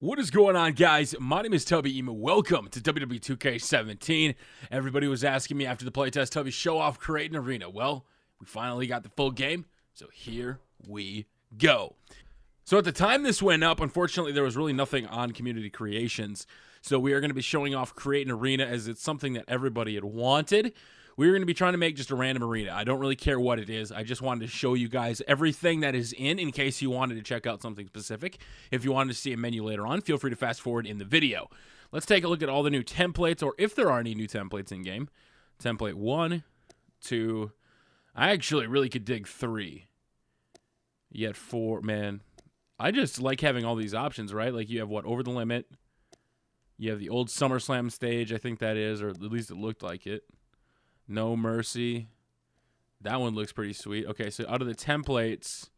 What is going on, guys? My name is tubbyemu. Welcome to Wwe 2K17. Everybody was asking me after the playtest, Tubby, show off Crate and Arena. Well, we finally got the full game, so here we go. So at the time this went up, unfortunately, there was really nothing on Community Creations. So we are going to be showing off Crate and Arena as it's something that everybody had wanted. We're going to be trying to make just a random arena. I don't really care what it is. I just wanted to show you guys everything that is in case you wanted to check out something specific. If you wanted to see a menu later on, feel free to fast forward in the video. Let's take a look at all the new templates, or if there are any new templates in game. Template 1, 2, I actually really could dig 3. Yet 4, man. I just like having all these options, right? Like you have what, Over the Limit. You have the old SummerSlam stage, I think that is, or at least it looked like it. No Mercy. That one looks pretty sweet. Okay, so out of the templates,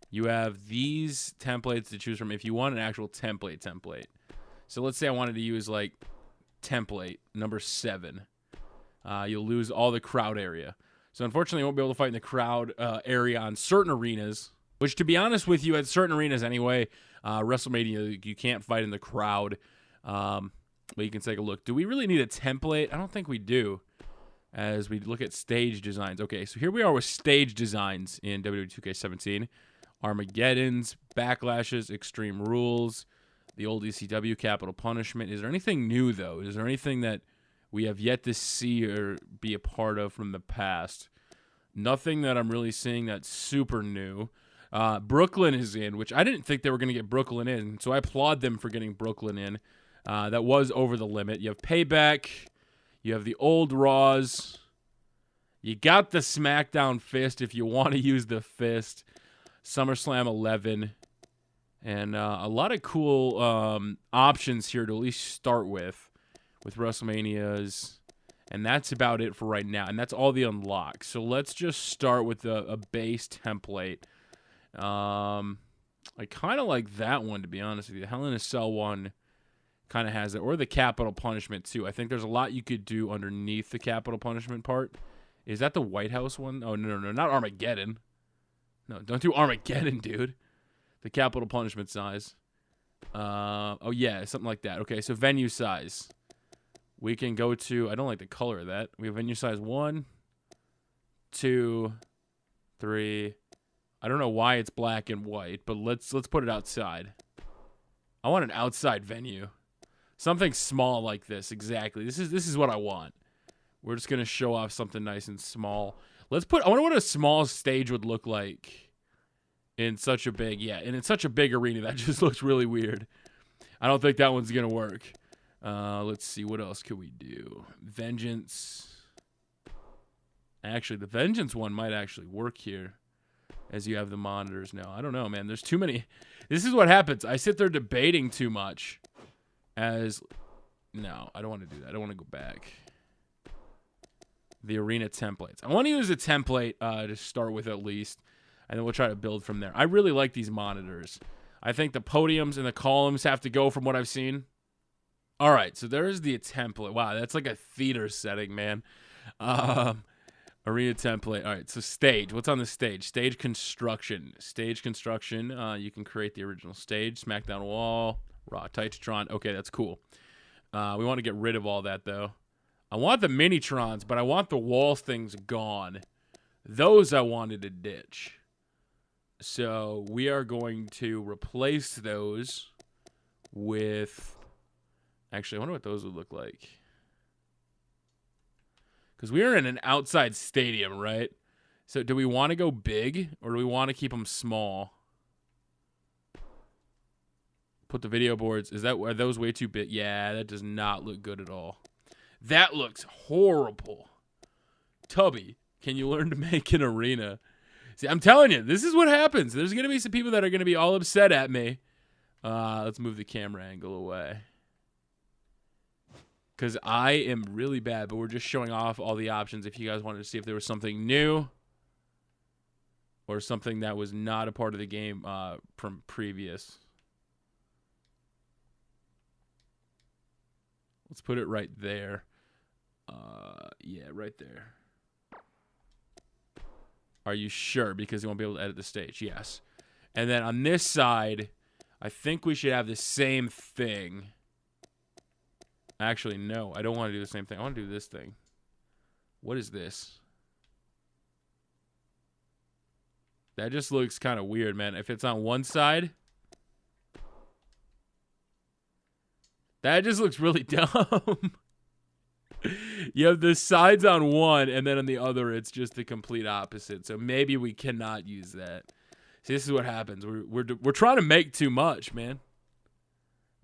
you have these templates to choose from if you want an actual template. So let's say I wanted to use, like, template number 7. You'll lose all the crowd area. So unfortunately, you won't be able to fight in the crowd area on certain arenas, which, to be honest with you, at certain arenas anyway, WrestleMania, you can't fight in the crowd. But you can take a look. Do we really need a template? I don't think we do. As we look at stage designs. Okay, so here we are with stage designs in Wwe 2K17. Armageddons, Backlashes, Extreme Rules, the old ECW, Capital Punishment. Is there anything new, though? Is there anything that we have yet to see or be a part of from the past? Nothing that I'm really seeing that's super new. Brooklyn is in, which I didn't think they were going to get Brooklyn in, so I applaud them for getting Brooklyn in. That was Over the Limit. You have Payback. You have the old Raws. You got the SmackDown Fist if you want to use the Fist. SummerSlam 11. And a lot of cool options here to at least start with WrestleManias. And that's about it for right now. And that's all the unlocks. So let's just start with a base template. I kind of like that one, to be honest with you. The Hell in a Cell one kind of has it, or the Capital Punishment too. I think there's a lot you could do underneath the Capital Punishment part. Is that the White House one? Oh, no, not Armageddon. No, don't do Armageddon, dude. The Capital Punishment size. Oh yeah, something like that. Okay, so venue size. We can go to, I don't like the color of that. We have venue size 1, 2, 3. I don't know why it's black and white, but let's put it outside. I want an outside venue. Something small like this, exactly. This is what I want. We're just gonna show off something nice and small. I wonder what a small stage would look like in such a big, and in such a big arena. That just looks really weird. I don't think that one's gonna work. Let's see, what else could we do? Vengeance. Actually, the Vengeance one might actually work here, as you have the monitors now. I don't know, man. There's too many. This is what happens. I sit there debating too much. No, I don't want to do that. I don't want to go back. The arena templates. I want to use a template to start with at least, and then we'll try to build from there. I really like these monitors. I think the podiums and the columns have to go from what I've seen. All right, so there's the template. Wow, that's like a theater setting, man. Arena template. All right, so stage. What's on the stage? Stage construction. Stage construction. You can create the original stage. SmackDown wall. Raw Titantron. Okay, that's cool. We want to get rid of all that, though. I want the Minitrons, but I want the wall things gone. Those I wanted to ditch. So we are going to replace those with... Actually, I wonder what those would look like. Because we are in an outside stadium, right? So do we want to go big, or do we want to keep them small? Put the video boards. Are those way too big? Yeah, that does not look good at all. That looks horrible. Tubby, can you learn to make an arena? See, I'm telling you, this is what happens. There's going to be some people that are going to be all upset at me. Let's move the camera angle away. Because I am really bad, but we're just showing off all the options if you guys wanted to see if there was something new or something that was not a part of the game from previous. Let's put it right there. Yeah, right there. Are you sure? Because you won't be able to edit the stage. Yes. And then on this side, I think we should have the same thing. Actually, no. I don't want to do the same thing. I want to do this thing. What is this? That just looks kind of weird, man. If it's on one side, that just looks really dumb. You have the sides on one, and then on the other, it's just the complete opposite. So maybe we cannot use that. See, this is what happens. We're trying to make too much, man.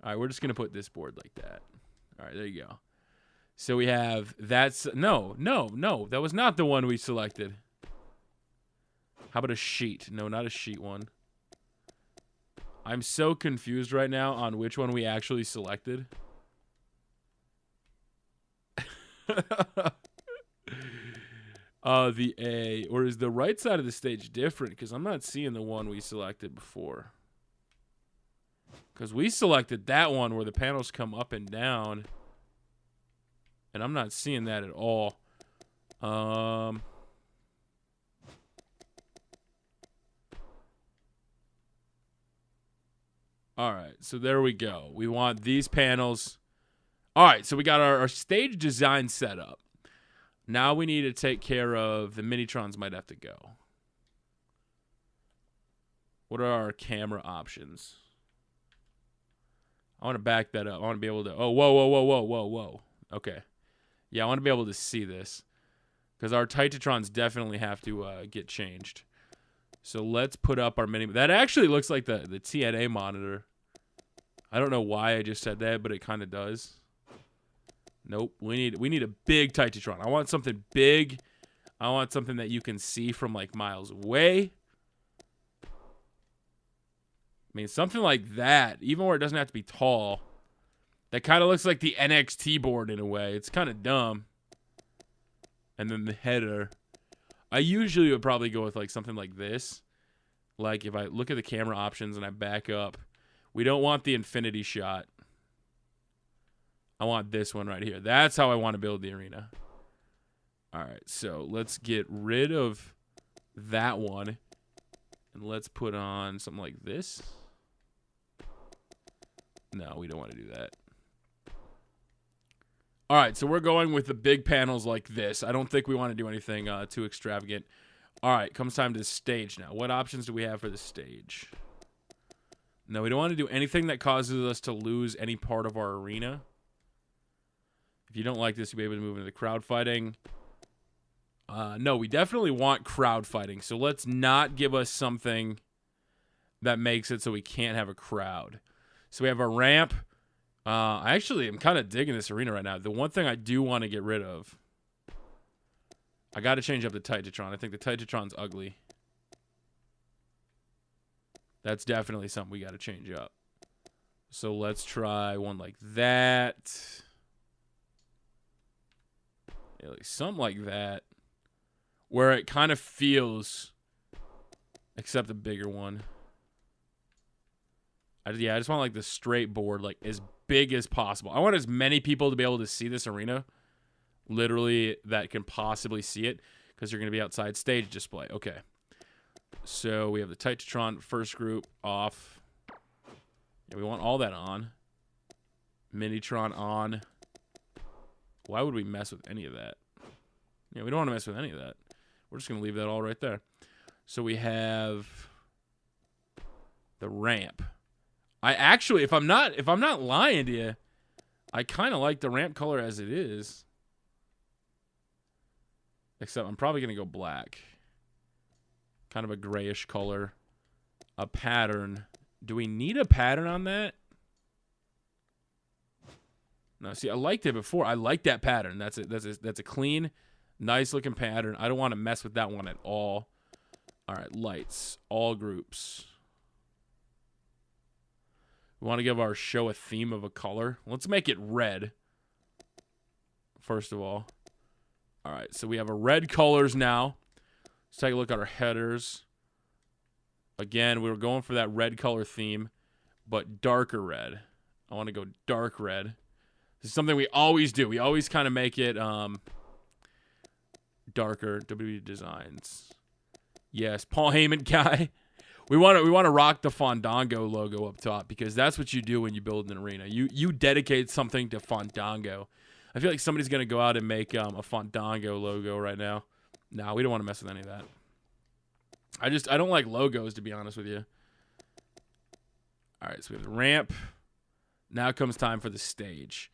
All right, we're just gonna put this board like that. All right, there you go. So we have that's no. That was not the one we selected. How about a sheet? No, not a sheet one. I'm so confused right now on which one we actually selected. The A. Or is the right side of the stage different? Because I'm not seeing the one we selected before. Because we selected that one where the panels come up and down. And I'm not seeing that at all. Alright, so there we go. We want these panels. Alright, so we got our stage design set up. Now we need to take care of the Minitrons might have to go. What are our camera options? I want to back that up. I want to be able to... Oh, whoa. Okay. Yeah, I want to be able to see this. Because our Titantrons definitely have to get changed. So let's put up our mini... That actually looks like the TNA monitor. I don't know why I just said that, but it kind of does. Nope. We need a big Titantron. I want something big. I want something that you can see from like miles away. I mean, something like that, even where it doesn't have to be tall. That kind of looks like the NXT board in a way. It's kind of dumb. And then the header. I usually would probably go with like something like this. Like if I look at the camera options and I back up. We don't want the infinity shot. I want this one right here. That's how I want to build the arena. All right, so let's get rid of that one. And let's put on something like this. No, we don't want to do that. All right, so we're going with the big panels like this. I don't think we want to do anything too extravagant. All right, comes time to the stage now. What options do we have for the stage? No, we don't want to do anything that causes us to lose any part of our arena. If you don't like this, you'll be able to move into the crowd fighting. No, we definitely want crowd fighting. So let's not give us something that makes it so we can't have a crowd. So we have a ramp. I actually am kind of digging this arena right now. The one thing I do want to get rid of, I got to change up the Titatron. I think the Titatron's ugly. That's definitely something we got to change up. So let's try one like that. Yeah, like something like that. Where it kind of feels, except a bigger one. I just want like the straight board, like as big as possible. I want as many people to be able to see this arena, literally, that can possibly see it, because you're going to be outside stage display. Okay. So we have the Titatron first group off. Yeah, we want all that on. Minitron on. Why would we mess with any of that? Yeah, we don't want to mess with any of that. We're just going to leave that all right there. So we have the ramp. I actually, if I'm not lying to you, I kind of like the ramp color as it is. Except I'm probably going to go black. Kind of a grayish color. A pattern. Do we need a pattern on that? No, see, I liked it before. I like that pattern. That's a clean, nice looking pattern. I don't want to mess with that one at all. All right, lights. All groups. We want to give our show a theme of a color. Let's make it red. First of all. All right, so we have our red colors now. Let's take a look at our headers. Again, we were going for that red color theme, but darker red. I want to go dark red. This is something we always do. We always kind of make it darker. WWE Designs. Yes, Paul Heyman guy. We want to rock the Fandango logo up top because that's what you do when you build an arena. You dedicate something to Fandango. I feel like somebody's gonna go out and make a Fandango logo right now. No, we don't want to mess with any of that. I don't like logos, to be honest with you. All right, so we have the ramp. Now comes time for the stage.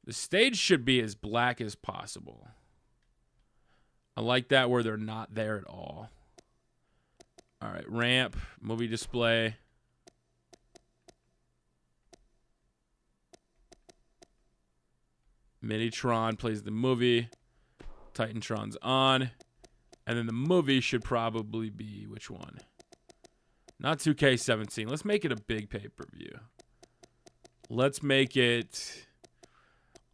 The stage should be as black as possible. I like that where they're not there at all. All right, ramp, movie display. Minitron plays the movie. Titantron's on. And then the movie should probably be which one? Not 2K17. Let's make it a big pay-per-view. Let's make it...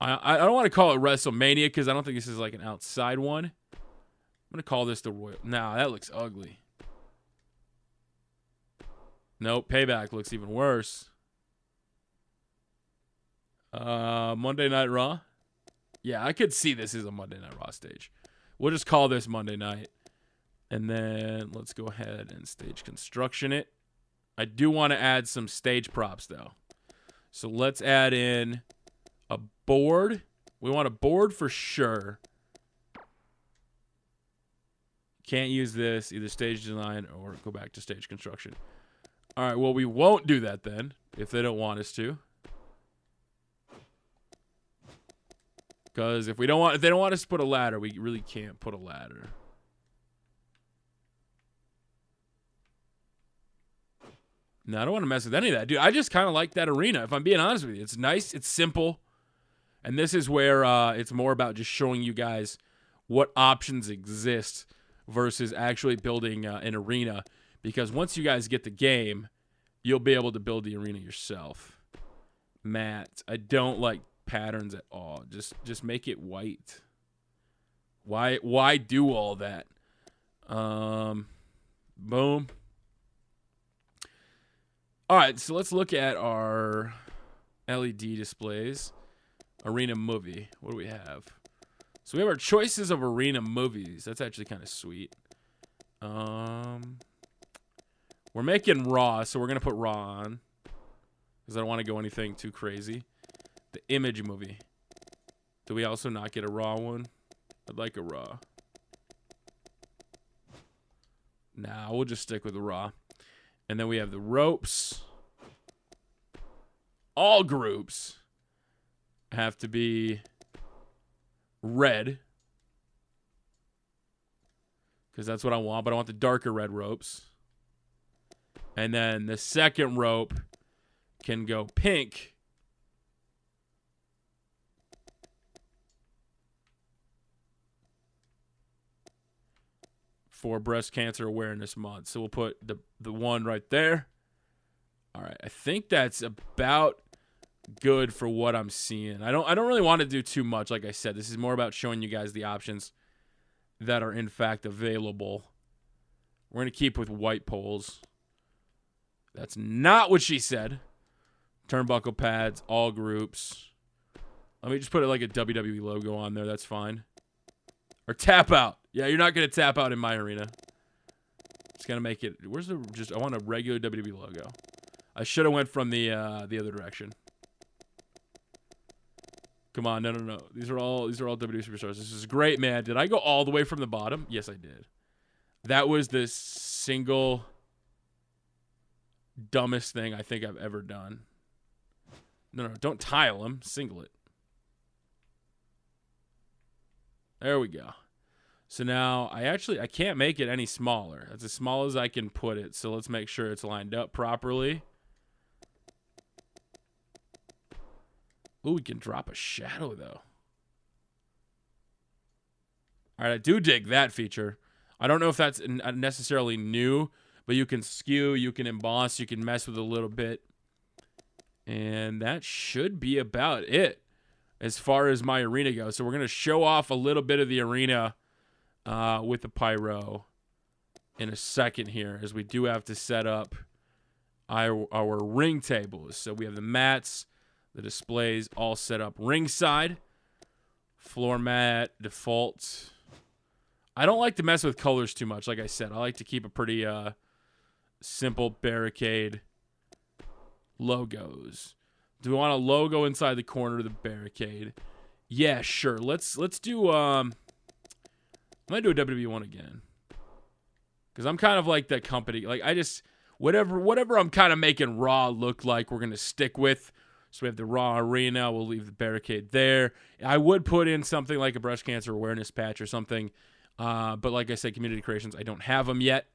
I don't want to call it WrestleMania because I don't think this is like an outside one. I'm going to call this the Royal... Nah, that looks ugly. Nope, Payback looks even worse. Monday Night Raw. Yeah, I could see this as a Monday Night Raw stage. We'll just call this Monday Night. And then let's go ahead and stage construction it. I do want to add some stage props, though. So let's add in a board. We want a board for sure. Can't use this, either stage design or go back to stage construction. All right, well, we won't do that then if they don't want us to. Because if they don't want us to put a ladder, we really can't put a ladder. No, I don't want to mess with any of that. Dude, I just kind of like that arena, if I'm being honest with you. It's nice. It's simple. And this is where it's more about just showing you guys what options exist versus actually building an arena. Because once you guys get the game, you'll be able to build the arena yourself. Matt, I don't like patterns at all. Just make it white. Why do all that? Boom. All right, so let's look at our LED displays. Arena movie. What do we have? So we have our choices of arena movies. That's actually kind of sweet. We're making Raw, so we're going to put Raw on. Because I don't want to go anything too crazy. The image movie. Do we also not get a Raw one? I'd like a Raw. Nah, we'll just stick with the Raw. And then we have the ropes. All groups have to be red. Because that's what I want. But I want the darker red ropes. And then the second rope can go pink. For Breast Cancer Awareness Month. So we'll put the one right there. All right. I think that's about good for what I'm seeing. I don't really want to do too much. Like I said, this is more about showing you guys the options that are in fact available. We're going to keep with white poles. That's not what she said. Turnbuckle pads, all groups. Let me just put it like a WWE logo on there. That's fine. Or tap out. Yeah, you're not going to tap out in my arena. Just going to make it... Where's the... I want a regular WWE logo. I should have went from the other direction. Come on. No. These are all WWE Superstars. This is great, man. Did I go all the way from the bottom? Yes, I did. That was the single dumbest thing I think I've ever done. No. Don't tile them. Single it. There we go. So now I can't make it any smaller. That's as small as I can put it. So let's make sure it's lined up properly. Ooh, we can drop a shadow though. All right, I do dig that feature. I don't know if that's necessarily new, but you can skew, you can emboss, you can mess with it a little bit. And that should be about it as far as my arena goes. So we're going to show off a little bit of the arena with the pyro in a second here, as we do have to set up our ring tables. So we have the mats, the displays all set up ringside. Floor mat, default. I don't like to mess with colors too much, like I said. I like to keep a pretty simple barricade logos. Do we want a logo inside the corner of the barricade? Yeah, sure. Let's do I'm gonna do a WWE one again. Because I'm kind of like that company. Like I just whatever I'm kind of making Raw look like, we're gonna stick with. So we have the Raw Arena. We'll leave the barricade there. I would put in something like a breast cancer awareness patch or something. But like I said, community creations, I don't have them yet.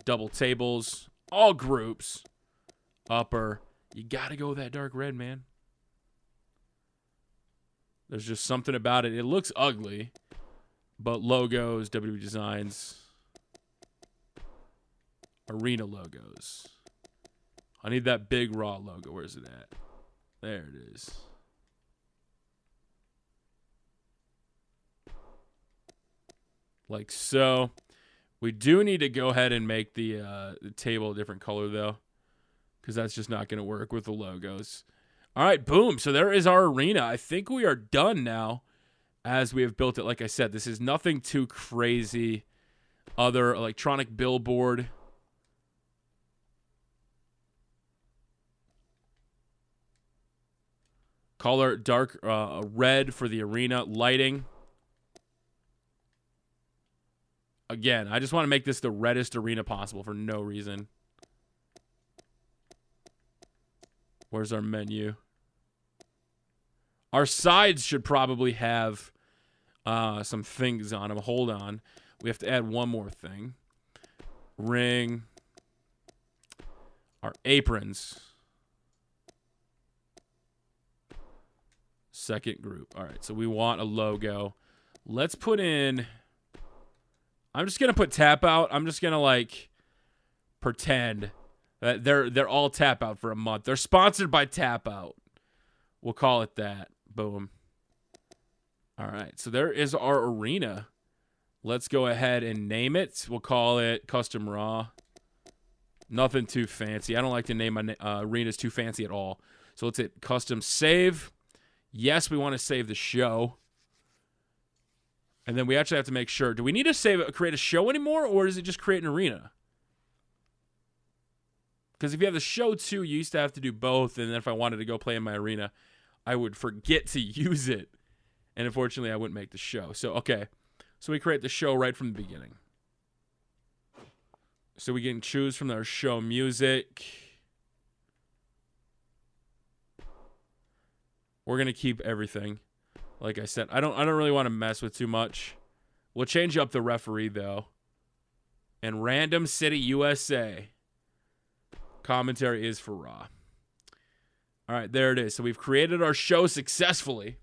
Double tables, all groups. Upper. You gotta go with that dark red, man. There's just something about it. It looks ugly. But logos, WWE designs, arena logos. I need that big Raw logo. Where's it at? There it is. Like so. We do need to go ahead and make the table a different color, though. Because that's just not going to work with the logos. All right, boom. So there is our arena. I think we are done now as we have built it. Like I said, this is nothing too crazy. Other electronic billboard. Color dark red for the arena. Lighting. Again, I just want to make this the reddest arena possible for no reason. Where's our menu? Our sides should probably have some things on them. Hold on. We have to add one more thing. Ring. Our aprons. Second group. All right, so we want a logo. Let's put in... I'm just going to put tap out. I'm just going to, like, pretend that they're all tap out for a month. They're sponsored by Tap Out. We'll call it that. Boom. All right, so there is our arena. Let's go ahead and name it. We'll call it Custom Raw. Nothing too fancy. I don't like to name my arenas too fancy at all. So let's hit Custom Save. Yes, we want to save the show. And then we actually have to make sure. Do we need to create a show anymore, or does it just create an arena? Because if you have the show too, you used to have to do both. And then if I wanted to go play in my arena, I would forget to use it. And unfortunately, I wouldn't make the show. So, okay. So we create the show right from the beginning. So we can choose from our show music. We're going to keep everything. Like I said, I don't really want to mess with too much. We'll change up the referee, though. And Random City, USA. Commentary is for Raw. All right, there it is. So we've created our show successfully.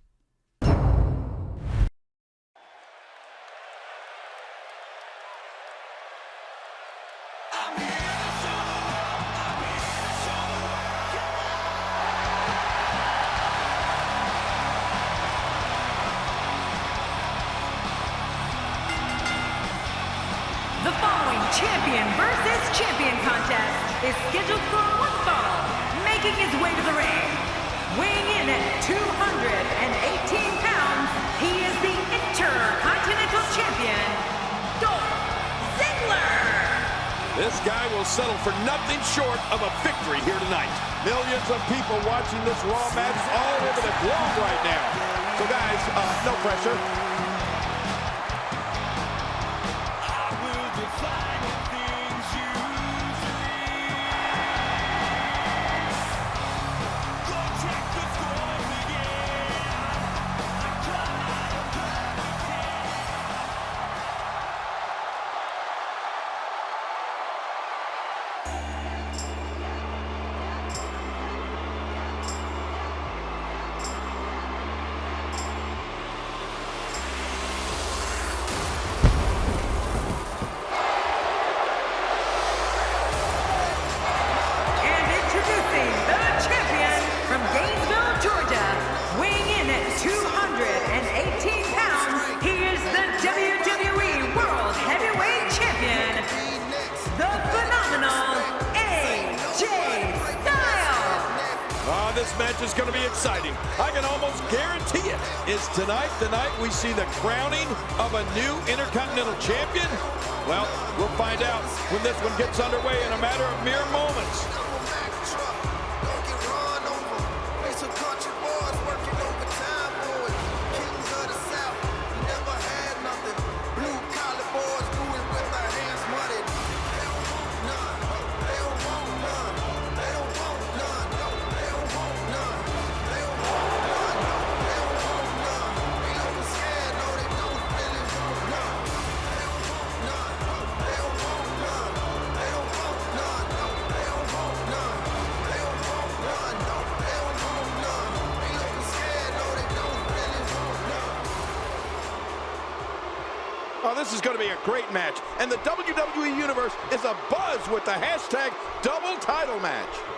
The following champion versus champion contest is scheduled for one fall, making his way to the ring. Weighing in at 218 pounds, he is the Intercontinental Champion, Dolph Ziggler. This guy will settle for nothing short of a victory here tonight. Millions of people watching this Raw match all over the globe right now. So guys, no pressure. is going to be exciting. I can almost guarantee it. Is tonight the night we see the crowning of a new Intercontinental Champion? Well, we'll find out when this one gets underway in a matter of mere moments. Oh, this is going to be a great match, and the WWE Universe is abuzz with the hashtag double title match.